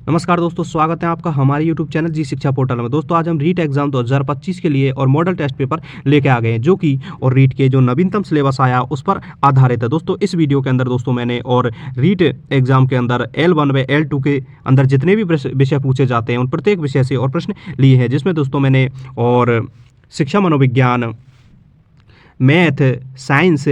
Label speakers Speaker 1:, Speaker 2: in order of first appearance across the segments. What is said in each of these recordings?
Speaker 1: नमस्कार दोस्तों, स्वागत है आपका हमारे यूट्यूब चैनल जी शिक्षा पोर्टल में। दोस्तों आज हम रीट एग्जाम 2025 के लिए और मॉडल टेस्ट पेपर लेके आ गए हैं, जो कि और रीट के जो नवीनतम सिलेबस आया उस पर आधारित है। दोस्तों इस वीडियो के अंदर दोस्तों मैंने और रीट एग्जाम के अंदर L1 व L2 के अंदर जितने भी विषय पूछे जाते हैं उन प्रत्येक विषय से और प्रश्न लिए हैं, जिसमें दोस्तों मैंने और शिक्षा मनोविज्ञान, मैथ, साइंस,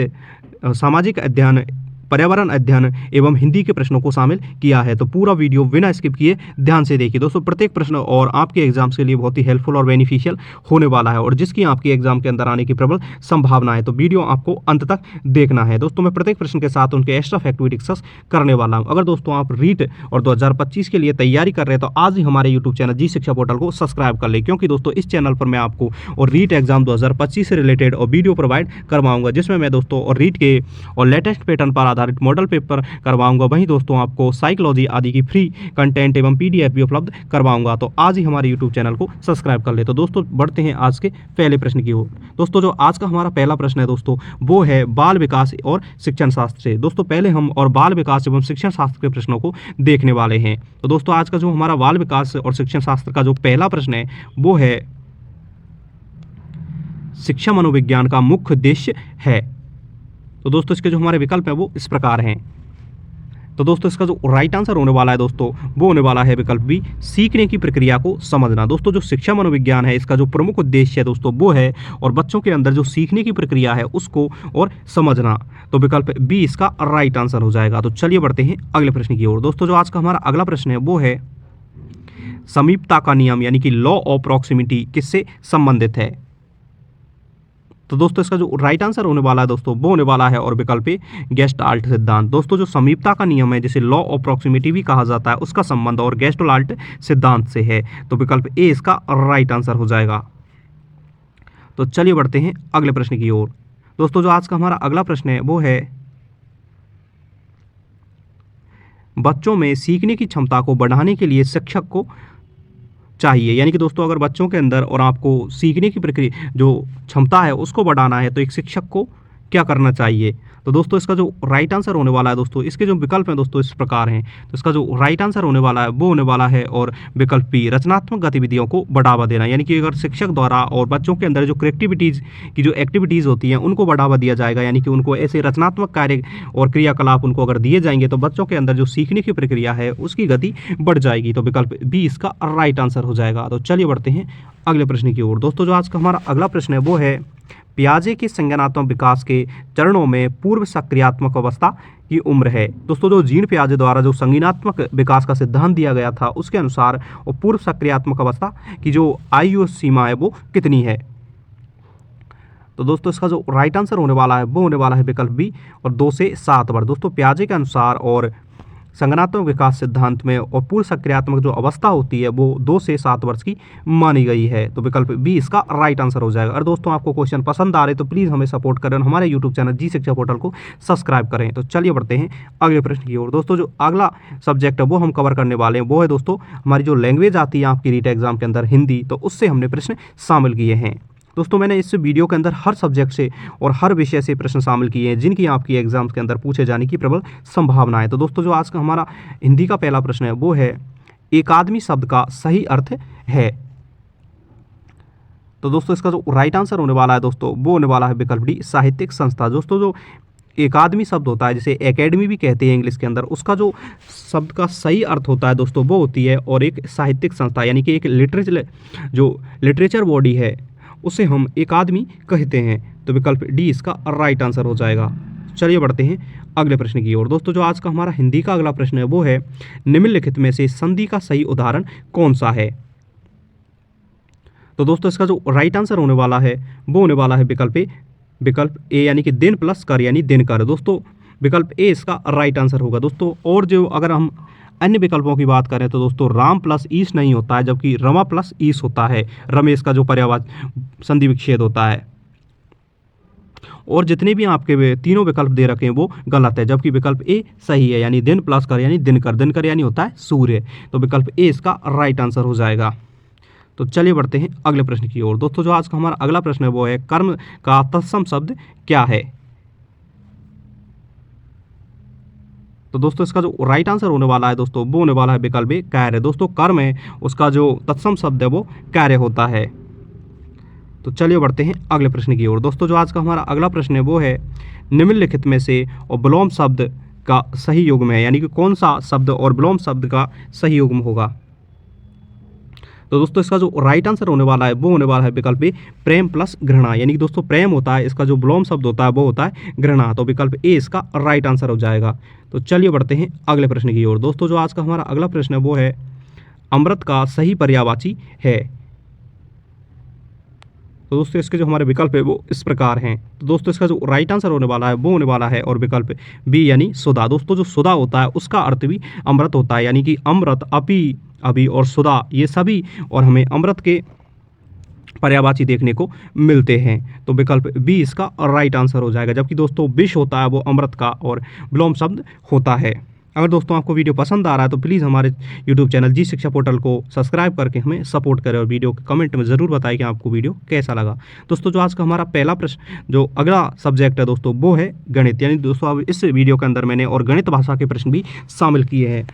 Speaker 1: सामाजिक अध्ययन, पर्यावरण अध्ययन एवं हिंदी के प्रश्नों को शामिल किया है। तो पूरा वीडियो बिना स्किप किए ध्यान से देखिए। दोस्तों प्रत्येक प्रश्न और आपके एग्जाम्स के लिए बहुत ही हेल्पफुल और बेनिफिशियल होने वाला है, और जिसकी आपकी एग्जाम के अंदर आने की प्रबल संभावना है। तो वीडियो आपको अंत तक देखना है। दोस्तों मैं प्रत्येक प्रश्न के साथ उनके एक्स्ट्रा फैक्ट भी डिस्कस करने वाला हूँ। अगर दोस्तों आप रीट और 2025 के लिए तैयारी कर रहे हैं तो आज ही हमारे यूट्यूब चैनल जी शिक्षा पोर्टल को सब्सक्राइब कर ले, क्योंकि दोस्तों इस चैनल पर मैं आपको और रीट एग्जाम 2025 से रिलेटेड और वीडियो प्रोवाइड करवाऊंगा, जिसमें मैं दोस्तों और रीट के और लेटेस्ट पैटर्न पर आधारित मॉडल पेपर करवाऊंगा। वहीं दोस्तों आपको साइकोलॉजी आदि की फ्री कंटेंट एवं पीडीएफ भी उपलब्ध करवाऊंगा। तो आज ही हमारे यूट्यूब चैनल को सब्सक्राइब कर ले। तो दोस्तों बढ़ते हैं आज के पहले प्रश्न की ओर। दोस्तों जो आज का हमारा पहला प्रश्न है दोस्तों, वो है बाल विकास और शिक्षण शास्त्र से। दोस्तों पहले हम और बाल विकास एवं शिक्षण शास्त्र के प्रश्नों को देखने वाले हैं। तो दोस्तों आज का जो हमारा बाल विकास और शिक्षण शास्त्र का जो पहला प्रश्न है वो है शिक्षा मनोविज्ञान का मुख्य उद्देश्य है। तो दोस्तों इसके जो हमारे विकल्प हैं वो इस प्रकार हैं। तो दोस्तों इसका जो राइट आंसर होने वाला है दोस्तों वो होने वाला है विकल्प बी, सीखने की प्रक्रिया को समझना। दोस्तों जो शिक्षा मनोविज्ञान है इसका जो प्रमुख उद्देश्य है दोस्तों वो है और बच्चों के अंदर जो सीखने की प्रक्रिया है उसको और समझना। तो विकल्प बी इसका राइट आंसर हो जाएगा। तो चलिए बढ़ते हैं अगले प्रश्न की ओर। दोस्तों जो आज का हमारा अगला प्रश्न है वो है समीपता का नियम यानी कि लॉ ऑफ प्रॉक्सिमिटी किससे संबंधित है। तो दोस्तों इसका जो राइट आंसर होने वाला है दोस्तों वो होने वाला है और विकल्प ए, गेस्टाल्ट सिद्धांत। दोस्तों जो समीपता का नियम है जिसे लॉ ऑफ प्रॉक्सिमिटी भी कहा जाता है उसका संबंध और गेस्टाल्ट सिद्धांत से है। तो विकल्प ए इसका राइट आंसर हो जाएगा। तो चलिए बढ़ते हैं अगले प्रश्न की ओर। दोस्तों जो आज का हमारा अगला प्रश्न है वो है बच्चों में सीखने की क्षमता को बढ़ाने के लिए शिक्षक को चाहिए, यानी कि दोस्तों अगर बच्चों के अंदर और आपको सीखने की प्रक्रिया जो क्षमता है उसको बढ़ाना है तो एक शिक्षक को क्या करना चाहिए। तो दोस्तों इसका जो राइट आंसर होने वाला है दोस्तों, इसके जो विकल्प हैं दोस्तों इस प्रकार हैं। तो इसका जो राइट आंसर होने वाला है वो होने वाला है और विकल्प बी, रचनात्मक गतिविधियों को बढ़ावा देना। यानी कि अगर शिक्षक द्वारा और बच्चों के अंदर जो क्रिएटिविटीज़ की जो एक्टिविटीज़ होती हैं उनको बढ़ावा दिया जाएगा, यानी कि उनको ऐसे रचनात्मक कार्य और क्रियाकलाप उनको अगर दिए जाएंगे तो बच्चों के अंदर जो सीखने की प्रक्रिया है उसकी गति बढ़ जाएगी। तो विकल्प बी इसका राइट आंसर हो जाएगा। तो चलिए बढ़ते हैं अगले प्रश्न की ओर। दोस्तों जो आज का हमारा अगला प्रश्न है वो है पियाजे के संज्ञानात्मक विकास के चरणों में पूर्व सक्रियात्मक अवस्था की उम्र है। दोस्तों जो जीन पियाजे द्वारा जो संज्ञानात्मक विकास का सिद्धांत दिया गया था उसके अनुसार और पूर्व सक्रियात्मक अवस्था की जो आयु सीमा है वो कितनी है। तो दोस्तों इसका जो राइट आंसर होने वाला है वो होने वाला है विकल्प बी और 2 से 7 वर्ष। दोस्तों पियाजे के अनुसार और संज्ञानात्मक विकास सिद्धांत में और पूर्व सक्रियात्मक जो अवस्था होती है वो 2 से 7 वर्ष की मानी गई है। तो विकल्प बी इसका राइट आंसर हो जाएगा। और दोस्तों आपको क्वेश्चन पसंद आ रहे तो प्लीज़ हमें सपोर्ट करें और हमारे यूट्यूब चैनल जी शिक्षा पोर्टल को सब्सक्राइब करें। तो चलिए बढ़ते हैं अगले प्रश्न की ओर। दोस्तों जो अगला सब्जेक्ट है वो हम कवर करने वाले हैं वो है दोस्तों हमारी जो लैंग्वेज आती है आपकी रीट एग्जाम के अंदर हिंदी, तो उससे हमने प्रश्न शामिल किए हैं। दोस्तों मैंने इस वीडियो के अंदर हर सब्जेक्ट से और हर विषय से प्रश्न शामिल किए हैं जिनकी आपकी एग्जाम्स के अंदर पूछे जाने की प्रबल संभावना है। तो दोस्तों जो आज का हमारा हिंदी का पहला प्रश्न है वो है एकादमी शब्द का सही अर्थ है। तो दोस्तों इसका जो राइट आंसर होने वाला है दोस्तों वो होने वाला है विकल्प डी, साहित्यिक संस्था। दोस्तों जो एकादमी शब्द होता है जिसे एकेडमी भी कहते हैं इंग्लिश के अंदर, उसका जो शब्द का सही अर्थ होता है दोस्तों वो होती है और एक साहित्यिक संस्था, यानी कि एक लिटरेचर बॉडी है उसे हम एकादमी कहते हैं। तो विकल्प डी इसका राइट आंसर हो जाएगा। चलिए बढ़ते हैं अगले प्रश्न की ओर। दोस्तों जो आज का हमारा हिंदी का अगला प्रश्न है वो है निम्नलिखित में से संधि का सही उदाहरण कौन सा है। तो दोस्तों इसका जो राइट आंसर होने वाला है वो होने वाला है विकल्प ए यानी कि दिन प्लस कर यानी दिन कर। दोस्तों विकल्प ए इसका राइट आंसर होगा दोस्तों। और जो अगर हम अन्य विकल्पों की बात करें तो दोस्तों राम प्लस ईश नहीं होता है, जबकि रमा प्लस ईश होता है। रमेश का जो पर्यायवाची संधि विच्छेद होता है। और जितने भी आपके तीनों विकल्प दे रखे हैं वो गलत है, जबकि विकल्प ए सही है, यानी दिन प्लस कर यानी दिनकर यानी होता है सूर्य। तो विकल्प ए इसका राइट आंसर हो जाएगा। तो चलिए बढ़ते हैं अगले प्रश्न की ओर। दोस्तों जो आज का हमारा अगला प्रश्न है वो है कर्म का तत्सम शब्द क्या है। तो दोस्तों इसका जो राइट आंसर होने वाला है दोस्तों वो होने वाला है विकल्प ए कार्य। दोस्तों कर्म है उसका जो तत्सम शब्द है वो कार्य होता है। तो चलिए बढ़ते हैं अगले प्रश्न की ओर। दोस्तों जो आज का हमारा अगला प्रश्न है वो है निम्नलिखित में से और विलोम शब्द का सही युग्म है, यानी कि कौन सा शब्द और विलोम शब्द का सही युग्म होगा। तो दोस्तों इसका जो राइट आंसर होने वाला है वो होने वाला है विकल्प ए प्रेम प्लस घृणा, यानी कि दोस्तों प्रेम होता है, इसका जो विलोम शब्द होता है वो होता है घृणा। तो विकल्प ए इसका राइट आंसर हो जाएगा। तो चलिए बढ़ते हैं अगले प्रश्न की ओर। दोस्तों जो आज का हमारा अगला प्रश्न है वो है अमृत का सही पर्यायवाची है। तो दोस्तों इसके जो हमारे विकल्प है वो इस प्रकार हैं। तो दोस्तों इसका जो राइट आंसर होने वाला है वो होने वाला है और विकल्प बी यानी सुधा। दोस्तों जो सुधा होता है उसका अर्थ भी अमृत होता है, यानी कि अमृत, अपी, अभी और सुधा ये सभी और हमें अमृत के पर्यायवाची देखने को मिलते हैं। तो विकल्प बी इसका राइट आंसर हो जाएगा। जबकि दोस्तों विष होता है वो अमृत का और विलोम शब्द होता है। अगर दोस्तों आपको वीडियो पसंद आ रहा है तो प्लीज़ हमारे यूट्यूब चैनल जी शिक्षा पोर्टल को सब्सक्राइब करके हमें सपोर्ट करें और वीडियो के कमेंट में ज़रूर बताएं कि आपको वीडियो कैसा लगा। दोस्तों जो आज का हमारा पहला प्रश्न जो अगला सब्जेक्ट है दोस्तों वो है गणित, यानी दोस्तों अब इस वीडियो के अंदर मैंने और गणित भाषा के प्रश्न भी शामिल किए हैं।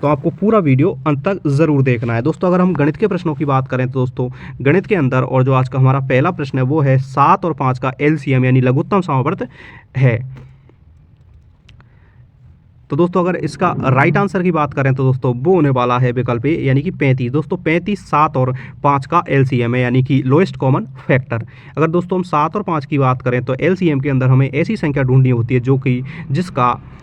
Speaker 1: तो आपको पूरा वीडियो अंत तक ज़रूर देखना है। दोस्तों अगर हम गणित के प्रश्नों की बात करें तो दोस्तों गणित के अंदर और जो आज का हमारा पहला प्रश्न है वो है 7 और 5 का एलसीएम यानी लघुत्तम समावर्त है। तो दोस्तों अगर इसका राइट आंसर की बात करें तो दोस्तों वो होने वाला है विकल्प ए यानी कि 35। दोस्तों 35 7 और 5 का एलसीएम है, यानी कि लोएस्ट कॉमन फैक्टर। अगर दोस्तों हम 7 और 5 की बात करें तो एलसीएम के अंदर हमें ऐसी संख्या ढूंढनी होती है जो कि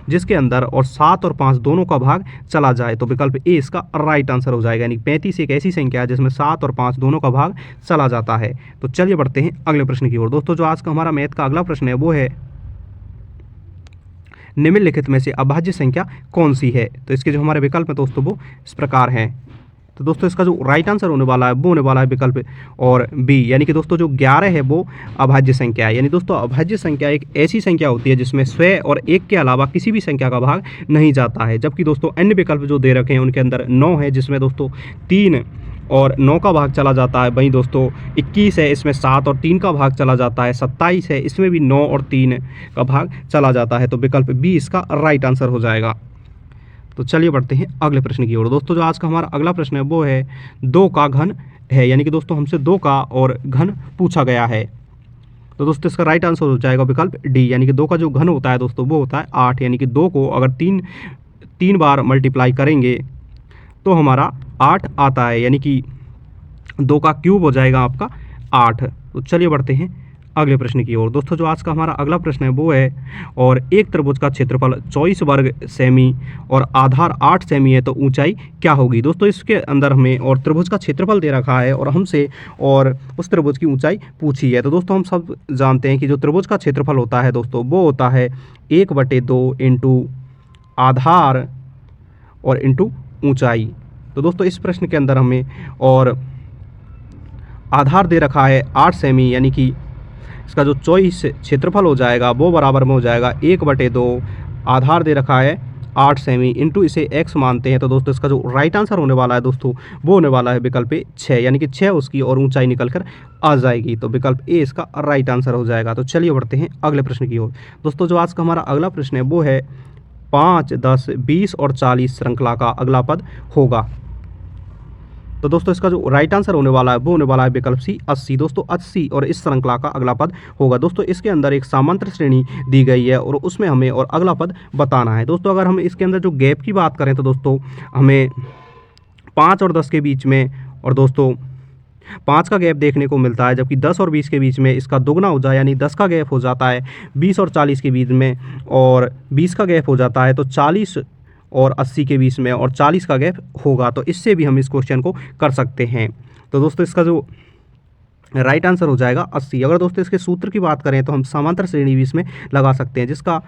Speaker 1: जिसके अंदर और 7 और 5 दोनों का भाग चला जाए। तो विकल्प ए इसका राइट आंसर हो जाएगा, यानी 35 एक ऐसी संख्या है जिसमें 7 और 5 दोनों का भाग चला जाता है। तो चलिए बढ़ते हैं अगले प्रश्न की ओर। दोस्तों जो आज का हमारा मैथ का अगला प्रश्न है वो है निम्नलिखित में से अभाज्य संख्या कौन सी है। तो इसके जो हमारे विकल्प है दोस्तों वो इस प्रकार हैं। तो दोस्तों इसका जो राइट आंसर होने वाला है वो होने वाला है विकल्प और बी, यानी कि दोस्तों जो 11 है वो अभाज्य संख्या है। यानी दोस्तों अभाज्य संख्या एक ऐसी संख्या होती है जिसमें स्वयं और एक के अलावा किसी भी संख्या का भाग नहीं जाता है। जबकि दोस्तों अन्य विकल्प जो दे रखे हैं उनके अंदर 9 है जिसमें दोस्तों 3 और 9 का भाग चला जाता है। वहीं दोस्तों 21 है, इसमें 7 और 3 का भाग चला जाता है। 27 है, इसमें भी 9 और 3 का भाग चला जाता है। तो विकल्प बी इसका राइट आंसर हो जाएगा। तो चलिए बढ़ते हैं अगले प्रश्न की ओर। दोस्तों जो आज का हमारा अगला प्रश्न है वो है 2 का घन है, यानी कि दोस्तों हमसे 2 का और घन पूछा गया है। तो दोस्तों इसका राइट आंसर हो जाएगा विकल्प डी, यानी कि 2 का जो घन होता है दोस्तों वो होता है 8, यानी कि 2 को अगर 3 बार मल्टीप्लाई करेंगे तो हमारा 8 आता है, यानी कि 2 का क्यूब हो जाएगा आपका 8। तो चलिए बढ़ते हैं अगले प्रश्न की ओर। दोस्तों जो आज का हमारा अगला प्रश्न है वो है और एक त्रिभुज का क्षेत्रफल 24 वर्ग सेमी और आधार 8 सेमी है तो ऊंचाई क्या होगी। दोस्तों इसके अंदर हमें और त्रिभुज का क्षेत्रफल दे रखा है और हमसे और उस त्रिभुज की ऊंचाई पूछी है। तो दोस्तों हम सब जानते हैं कि जो त्रिभुज का क्षेत्रफल होता है दोस्तों वो होता है 1/2 इंटू आधार और इंटू ऊंचाई। तो दोस्तों इस प्रश्न के अंदर हमें और आधार दे रखा है 8 सेमी, यानी कि इसका जो 24 क्षेत्रफल हो जाएगा वो बराबर में हो जाएगा 1/2 आधार दे रखा है 8 सेमी इंटू इसे x मानते हैं। तो दोस्तों इसका जो राइट आंसर होने वाला है दोस्तों वो होने वाला है विकल्प ए 6, यानी कि 6 उसकी और ऊंचाई निकल कर आ जाएगी। तो विकल्प ए इसका राइट आंसर हो जाएगा। तो चलिए बढ़ते हैं अगले प्रश्न की ओर। दोस्तों जो आज का हमारा अगला प्रश्न है वो है 5, 10, 20 और 40 श्रृंखला का अगला पद होगा। तो दोस्तों इसका जो राइट आंसर होने वाला है वो होने वाला है विकल्प सी 80। दोस्तों 80 और इस श्रृंखला का अगला पद होगा। दोस्तों इसके अंदर एक समांतर श्रेणी दी गई है और उसमें हमें और अगला पद बताना है। दोस्तों अगर हम इसके अंदर जो गैप की बात करें तो दोस्तों हमें 5 और 10 के बीच में और दोस्तों 5 का गैप देखने को मिलता है, जबकि 10 और 20 के बीच में इसका दोगुना हो जाए यानी 10 का गैप हो जाता है। 20 और 40 के बीच में और 20 का गैप हो जाता है, तो 40 और 80 के बीच में और 40 का गैप होगा। तो इससे भी हम इस क्वेश्चन को कर सकते हैं। तो दोस्तों इसका जो राइट आंसर हो जाएगा 80। अगर दोस्तों इसके सूत्र की बात करें तो हम समांतर श्रेणी भी इसमें लगा सकते हैं, जिसका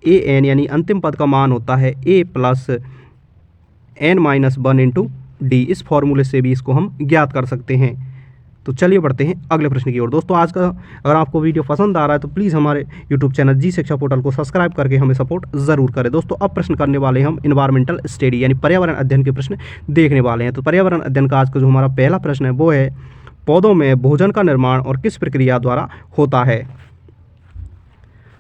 Speaker 1: ए एन यानी अंतिम पद का मान होता है a + n-1 इंटू डी। इस फॉर्मूले से भी इसको हम ज्ञात कर सकते हैं। तो चलिए बढ़ते हैं अगले प्रश्न की ओर। दोस्तों आज का अगर आपको वीडियो पसंद आ रहा है तो प्लीज़ हमारे यूट्यूब चैनल जी शिक्षा पोर्टल को सब्सक्राइब करके हमें सपोर्ट ज़रूर करें। दोस्तों अब प्रश्न करने वाले हम इन्वायरमेंटल स्टडी यानी पर्यावरण अध्ययन के प्रश्न देखने वाले हैं। तो पर्यावरण अध्ययन का आज का जो हमारा पहला प्रश्न है वो है पौधों में भोजन का निर्माण और किस प्रक्रिया द्वारा होता है।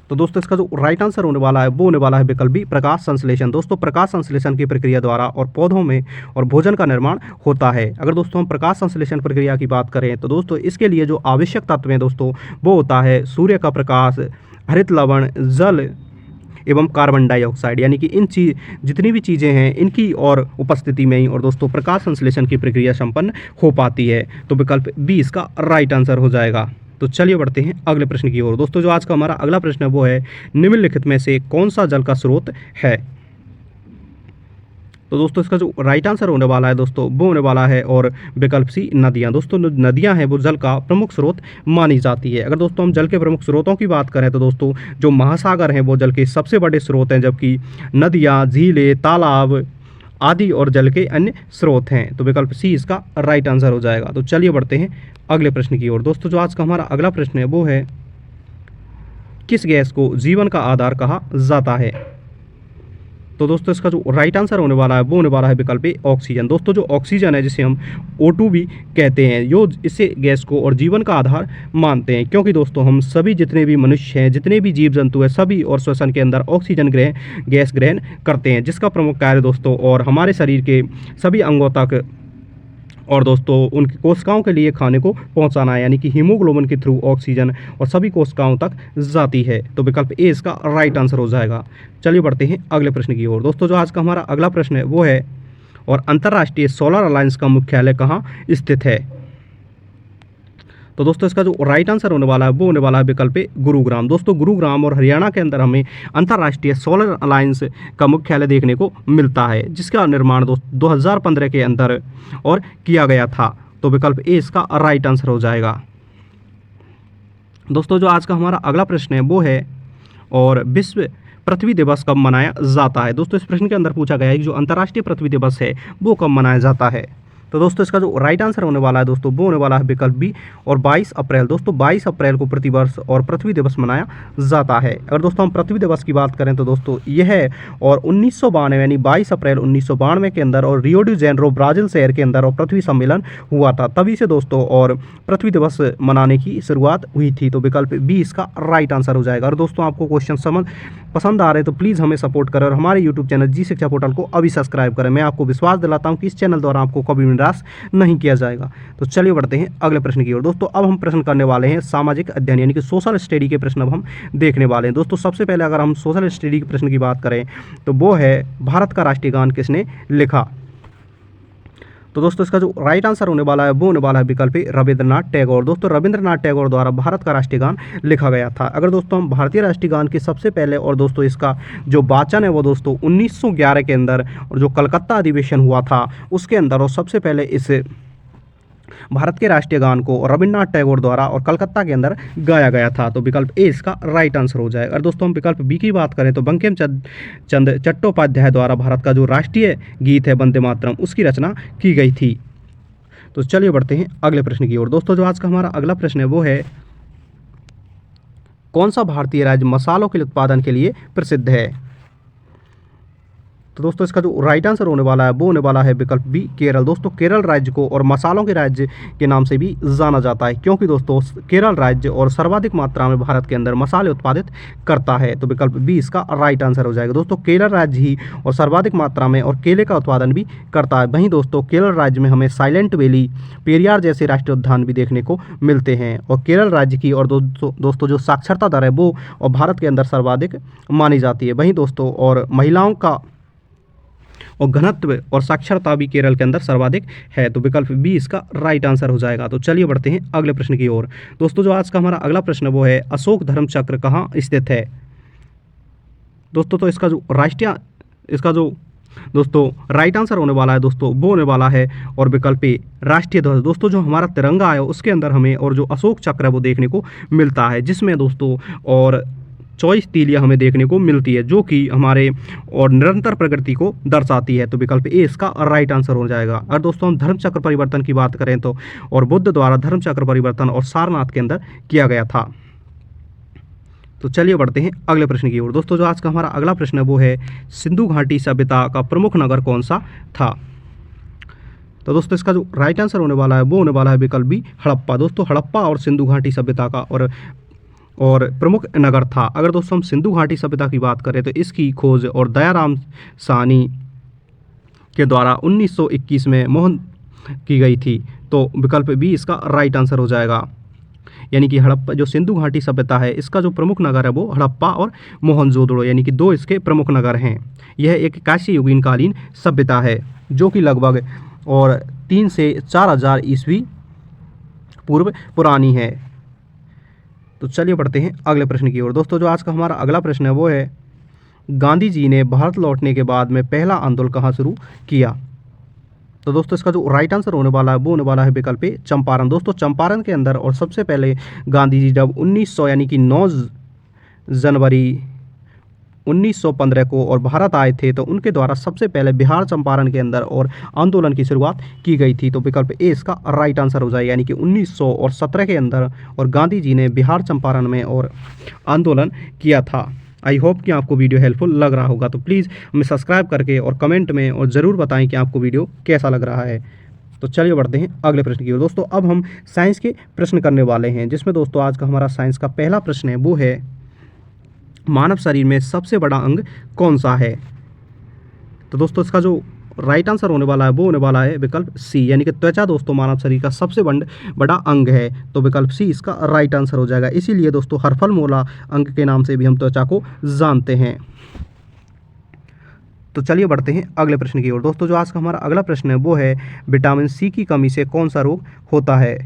Speaker 1: तो दोस्तों इसका जो राइट आंसर होने वाला है वो होने वाला है विकल्प बी, प्रकाश संश्लेषण। दोस्तों प्रकाश संश्लेषण की प्रक्रिया द्वारा और पौधों में और भोजन का निर्माण होता है। अगर दोस्तों हम प्रकाश संश्लेषण प्रक्रिया की बात करें तो दोस्तों इसके लिए जो आवश्यक तत्व हैं दोस्तों वो होता है सूर्य का प्रकाश, हरित लवण, जल एवं कार्बन डाइऑक्साइड, यानी कि जितनी भी चीज़ें हैं इनकी और उपस्थिति में ही और दोस्तों प्रकाश संश्लेषण की प्रक्रिया संपन्न हो पाती है। तो विकल्प बी इसका राइट आंसर हो जाएगा। तो चलिए बढ़ते हैं अगले प्रश्न की ओर। दोस्तों जो आज का हमारा अगला प्रश्न है वो है निम्नलिखित में से कौन सा जल का स्रोत है। तो दोस्तों इसका जो राइट आंसर होने वाला है दोस्तों वो होने वाला है और विकल्प सी, नदियाँ। दोस्तों नदियाँ हैं वो जल का प्रमुख स्रोत मानी जाती है। अगर दोस्तों हम जल के प्रमुख स्रोतों की बात करें तो दोस्तों जो महासागर हैं वो जल के सबसे बड़े स्रोत हैं, जबकि नदियाँ, झीलें, तालाब आदि और जल के अन्य स्रोत हैं। तो विकल्प सी इसका राइट आंसर हो जाएगा। तो चलिए बढ़ते हैं अगले प्रश्न की ओर। दोस्तों जो आज का हमारा अगला प्रश्न है वो है किस गैस को जीवन का आधार कहा जाता है। तो दोस्तों इसका जो राइट आंसर होने वाला है वो होने वाला है विकल्प ए, ऑक्सीजन। दोस्तों जो ऑक्सीजन है जिसे हम O2 भी कहते हैं, यो इसे गैस को और जीवन का आधार मानते हैं, क्योंकि दोस्तों हम सभी जितने भी मनुष्य हैं, जितने भी जीव जंतु हैं, सभी और श्वसन के अंदर ऑक्सीजन गैस ग्रहण करते हैं, जिसका प्रमुख कार्य दोस्तों और हमारे शरीर के सभी अंगों तक और दोस्तों उनकी कोशिकाओं के लिए खाने को पहुंचाना है, यानी कि हीमोग्लोबिन के थ्रू ऑक्सीजन और सभी कोशिकाओं तक जाती है। तो विकल्प ए इसका राइट आंसर हो जाएगा। चलिए बढ़ते हैं अगले प्रश्न की ओर। दोस्तों जो आज का हमारा अगला प्रश्न है वो है और अंतर्राष्ट्रीय सोलर अलायंस का मुख्यालय कहाँ स्थित है। तो दोस्तों इसका जो राइट आंसर होने वाला है वो होने वाला है विकल्प ए, गुरुग्राम। दोस्तों गुरुग्राम और हरियाणा के अंदर हमें अंतर्राष्ट्रीय सोलर अलायंस का मुख्यालय देखने को मिलता है, जिसका निर्माण 2015 के अंदर और किया गया था। तो विकल्प ए इसका राइट आंसर हो जाएगा। दोस्तों जो आज का हमारा अगला प्रश्न है वो है और विश्व पृथ्वी दिवस कब मनाया जाता है। दोस्तों इस प्रश्न के अंदर पूछा गया है कि जो अंतर्राष्ट्रीय पृथ्वी दिवस है वो कब मनाया जाता है। तो दोस्तों इसका जो राइट आंसर होने वाला है दोस्तों वो होने वाला है विकल्प बी और 22 अप्रैल। दोस्तों 22 अप्रैल को प्रतिवर्ष और पृथ्वी दिवस मनाया जाता है। अगर दोस्तों हम पृथ्वी दिवस की बात करें तो दोस्तों यह है और 1992 यानी 22 अप्रैल 1992 के अंदर और रियो डी जेनेरो ब्राज़ील शहर के अंदर और पृथ्वी सम्मेलन हुआ था, तभी से दोस्तों और पृथ्वी दिवस मनाने की शुरुआत हुई थी। तो विकल्प बी इसका राइट आंसर हो जाएगा। और दोस्तों आपको क्वेश्चन पसंद आ रहे तो प्लीज़ हमें सपोर्ट करें और हमारे यूट्यूब चैनल जी शिक्षा पोर्टल को अभी सब्सक्राइब करें। मैं आपको विश्वास दिलाता हूं कि इस चैनल द्वारा आपको कभी निराश नहीं किया जाएगा। तो चलिए बढ़ते हैं अगले प्रश्न की ओर। दोस्तों अब हम प्रश्न करने वाले हैं सामाजिक अध्ययन यानी कि सोशल स्टडी के प्रश्न अब हम देखने वाले हैं। दोस्तों सबसे पहले अगर हम सोशल स्टडी के प्रश्न की बात करें तो वो है भारत का राष्ट्रीय गान किसने लिखा। तो दोस्तों इसका जो राइट आंसर होने वाला है वो होने वाला है विकल्प ए, रविंद्रनाथ टैगोर। दोस्तों रविंद्रनाथ टैगोर द्वारा भारत का राष्ट्रीय गान लिखा गया था। अगर दोस्तों हम भारतीय राष्ट्रीय गान के सबसे पहले और दोस्तों इसका जो वाचन है वो दोस्तों 1911 के अंदर और जो कलकत्ता अधिवेशन हुआ था उसके अंदर और सबसे पहले इस भारत के राष्ट्रीय गान को रविंद्रनाथ टैगोर द्वारा और कलकत्ता के अंदर गाया गया था। तो विकल्प ए इसका राइट आंसर हो जाएगा। और दोस्तों हम विकल्प बी की बात करें तो बंकिम चंद्र चट्टोपाध्याय द्वारा भारत का जो राष्ट्रीय गीत है वंदे मातरम उसकी रचना की गई थी। तो चलिए बढ़ते हैं अगले प्रश्न की ओर। दोस्तों जो आज का हमारा अगला प्रश्न है वो है कौन सा भारतीय राज्य मसालों के उत्पादन के लिए प्रसिद्ध है। तो दोस्तों इसका जो राइट आंसर होने वाला है वो होने वाला है विकल्प बी, केरल। दोस्तों केरल राज्य को और मसालों के राज्य के नाम से भी जाना जाता है, क्योंकि दोस्तों केरल राज्य और सर्वाधिक मात्रा में भारत के अंदर मसाले उत्पादित करता है। तो विकल्प बी इसका राइट आंसर हो जाएगा। दोस्तों केरल राज्य ही और सर्वाधिक मात्रा में और केले का उत्पादन भी करता है। वहीं दोस्तों केरल राज्य में हमें साइलेंट वैली, पेरियार जैसे राष्ट्रीय उद्यान भी देखने को मिलते हैं। और केरल राज्य की और दोस्तों जो साक्षरता दर है वो और भारत के अंदर सर्वाधिक मानी जाती है। वहीं दोस्तों और महिलाओं का और घनत्व और साक्षरता भी केरल के अंदर सर्वाधिक है। तो विकल्प बी इसका राइट आंसर हो जाएगा। तो चलिए बढ़ते हैं अगले प्रश्न की ओर। दोस्तों जो आज का हमारा अगला प्रश्न वो है अशोक धर्म चक्र कहाँ स्थित है। दोस्तों तो इसका जो दोस्तों राइट आंसर होने वाला है दोस्तों वो होने वाला है और विकल्प ए, राष्ट्रीय ध्वज। दोस्तों जो हमारा तिरंगा है उसके अंदर हमें और जो अशोक चक्र है वो देखने को मिलता है, जिसमें दोस्तों और 24 तीलियां हमें देखने को मिलती है, जो कि हमारे और निरंतर प्रगति को दर्शाती है। तो विकल्प ए इसका राइट आंसर हो जाएगा। और दोस्तों हम धर्म चक्र परिवर्तन की बात करें तो और बुद्ध द्वारा धर्म चक्र परिवर्तन और सारनाथ के अंदर किया गया था। तो चलिए बढ़ते हैं अगले प्रश्न की ओर। दोस्तों जो आज का हमारा अगला प्रश्न है वो है सिंधु घाटी सभ्यता का प्रमुख नगर कौन सा था। तो दोस्तों इसका जो राइट आंसर होने वाला है वो होने वाला है विकल्प बी, हड़प्पा। दोस्तों हड़प्पा और सिंधु घाटी सभ्यता का और और प्रमुख नगर था। अगर दोस्तों हम सिंधु घाटी सभ्यता की बात करें तो इसकी खोज और दयाराम साहनी के द्वारा 1921 में मोहन की गई थी। तो विकल्प बी इसका राइट आंसर हो जाएगा। यानी कि हड़प्पा जो सिंधु घाटी सभ्यता है इसका जो प्रमुख नगर है वो हड़प्पा और मोहनजोदड़ो, यानी कि दो इसके प्रमुख नगर हैं। यह एक कांस्य युगीन कालीन सभ्यता है जो कि लगभग और 3 से 4000 ईस्वी पूर्व पुरानी है। तो चलिए बढ़ते हैं अगले प्रश्न की ओर। दोस्तों जो आज का हमारा अगला प्रश्न है वो है, गांधी जी ने भारत लौटने के बाद में पहला आंदोलन कहाँ शुरू किया? तो दोस्तों इसका जो राइट आंसर होने वाला है वो होने वाला है विकल्प ए चंपारण। दोस्तों चंपारण के अंदर और सबसे पहले गांधी जी जब 1900 यानी कि 9 जनवरी 1915 को और भारत आए थे तो उनके द्वारा सबसे पहले बिहार चंपारण के अंदर और आंदोलन की शुरुआत की गई थी। तो विकल्प ए इसका राइट आंसर हो जाएगा, यानी कि 1917 के अंदर और गांधी जी ने बिहार चंपारण में और आंदोलन किया था। आई होप कि आपको वीडियो हेल्पफुल लग रहा होगा। तो प्लीज़ हमें सब्सक्राइब करके और कमेंट में और ज़रूर बताएं कि आपको वीडियो कैसा लग रहा है। तो चलिए बढ़ते हैं अगले प्रश्न की ओर। दोस्तों अब हम साइंस के प्रश्न करने वाले हैं, जिसमें दोस्तों आज का हमारा साइंस का पहला प्रश्न है वो है, मानव शरीर में सबसे बड़ा अंग कौन सा है? तो दोस्तों इसका जो राइट आंसर होने वाला है वो होने वाला है विकल्प सी, यानी कि त्वचा दोस्तों मानव शरीर का सबसे बड़ा अंग है। तो विकल्प सी इसका राइट आंसर हो जाएगा। इसीलिए दोस्तों हर्फलमोला अंग के नाम से भी हम त्वचा को जानते हैं। तो चलिए बढ़ते हैं अगले प्रश्न की ओर। दोस्तों जो आज का हमारा अगला प्रश्न है वो है, विटामिन सी की कमी से कौन सा रोग होता है?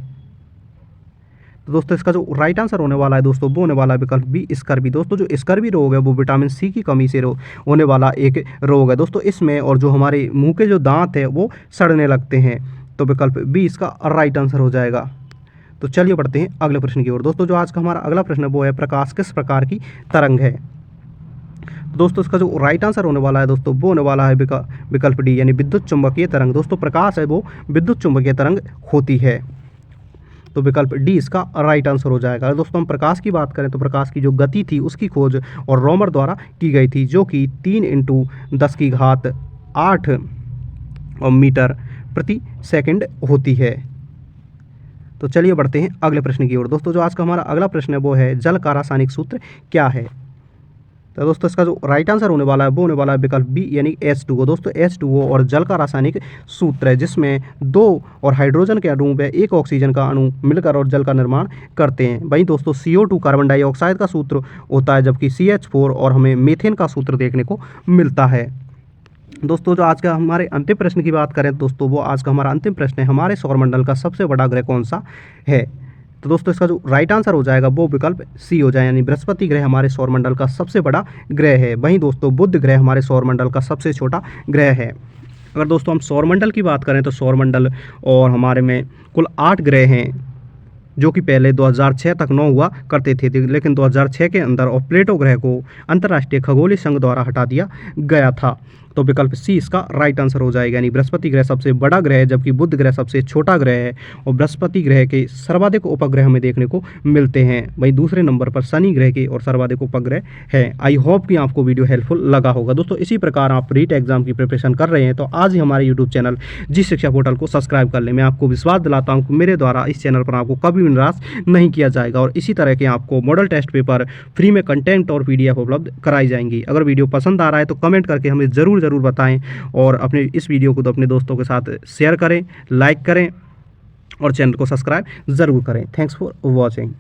Speaker 1: तो दोस्तों इसका जो राइट आंसर होने वाला है दोस्तों वो होने वाला है विकल्प बी स्कर्वी। दोस्तों जो स्कर्वी रोग है वो विटामिन सी की कमी से होने वाला एक रोग है। दोस्तों इसमें और जो हमारे मुंह के जो दांत है वो सड़ने लगते हैं। तो विकल्प बी इसका राइट आंसर हो जाएगा। तो चलिए बढ़ते हैं अगले प्रश्न की ओर। दोस्तों जो आज का हमारा अगला प्रश्न है वो है, प्रकाश किस प्रकार की तरंग है? तो दोस्तों इसका जो राइट आंसर होने वाला है दोस्तों वो होने वाला है विकल्प डी, यानी विद्युत चुंबकीय तरंग। दोस्तों प्रकाश है वो विद्युत चुंबकीय तरंग होती है। तो विकल्प डी इसका राइट आंसर हो जाएगा। दोस्तों हम प्रकाश की बात करें तो प्रकाश की जो गति थी उसकी खोज और रोमर द्वारा की गई थी, जो कि 3 × 10⁸ मीटर प्रति सेकंड होती है। तो चलिए बढ़ते हैं अगले प्रश्न की ओर। दोस्तों जो आज का हमारा अगला प्रश्न है वो है, जल का रासायनिक सूत्र क्या है? तो दोस्तों इसका जो राइट आंसर होने वाला है वो होने वाला है विकल्प बी, यानी H2O। दोस्तों H2O और जल का रासायनिक सूत्र है, जिसमें 2 और हाइड्रोजन के अणु व 1 ऑक्सीजन का अणु मिलकर और जल का निर्माण करते हैं। वहीं दोस्तों CO2 कार्बन डाइऑक्साइड का सूत्र होता है, जबकि CH4 और हमें मीथेन का सूत्र देखने को मिलता है। दोस्तों जो आज का हमारे अंतिम प्रश्न की बात करें दोस्तों वो आज का हमारा अंतिम प्रश्न है, हमारे सौरमंडल का सबसे बड़ा ग्रह कौन सा है? तो दोस्तों इसका जो राइट आंसर हो जाएगा वो विकल्प सी हो जाए, यानी बृहस्पति ग्रह हमारे सौरमंडल का सबसे बड़ा ग्रह है। वहीं दोस्तों बुध ग्रह हमारे सौरमंडल का सबसे छोटा ग्रह है। अगर दोस्तों हम सौरमंडल की बात करें तो सौरमंडल और हमारे में कुल 8 ग्रह हैं, जो कि पहले 2006 तक 9 हुआ करते थे, लेकिन 2006 के अंदर और प्लेटो ग्रह को अंतर्राष्ट्रीय खगोलीय संघ द्वारा हटा दिया गया था। तो विकल्प सी इसका राइट आंसर हो जाएगा, यानी बृहस्पति ग्रह सबसे बड़ा ग्रह है जबकि बुध ग्रह सबसे छोटा ग्रह है। और बृहस्पति ग्रह के सर्वाधिक उपग्रह हमें देखने को मिलते हैं। वहीं दूसरे नंबर पर शनि ग्रह के और सर्वाधिक उपग्रह है। आई होप कि आपको वीडियो हेल्पफुल लगा होगा। दोस्तों इसी प्रकार आप रीट एग्जाम की प्रिपरेशन कर रहे हैं तो आज ही हमारे यूट्यूब चैनल जी शिक्षा पोर्टल को सब्सक्राइब कर लें। मैं आपको विश्वास दिलाता हूँ कि मेरे द्वारा इस चैनल पर आपको कभी भी निराश नहीं किया जाएगा और इसी तरह के आपको मॉडल टेस्ट पेपर फ्री में कंटेंट और PDF उपलब्ध कराई जाएंगी। अगर वीडियो पसंद आ रहा है तो कमेंट करके हमें ज़रूर बताएं और अपने इस वीडियो को तो अपने दोस्तों के साथ शेयर करें, लाइक करें और चैनल को सब्सक्राइब ज़रूर करें। Thanks for watching.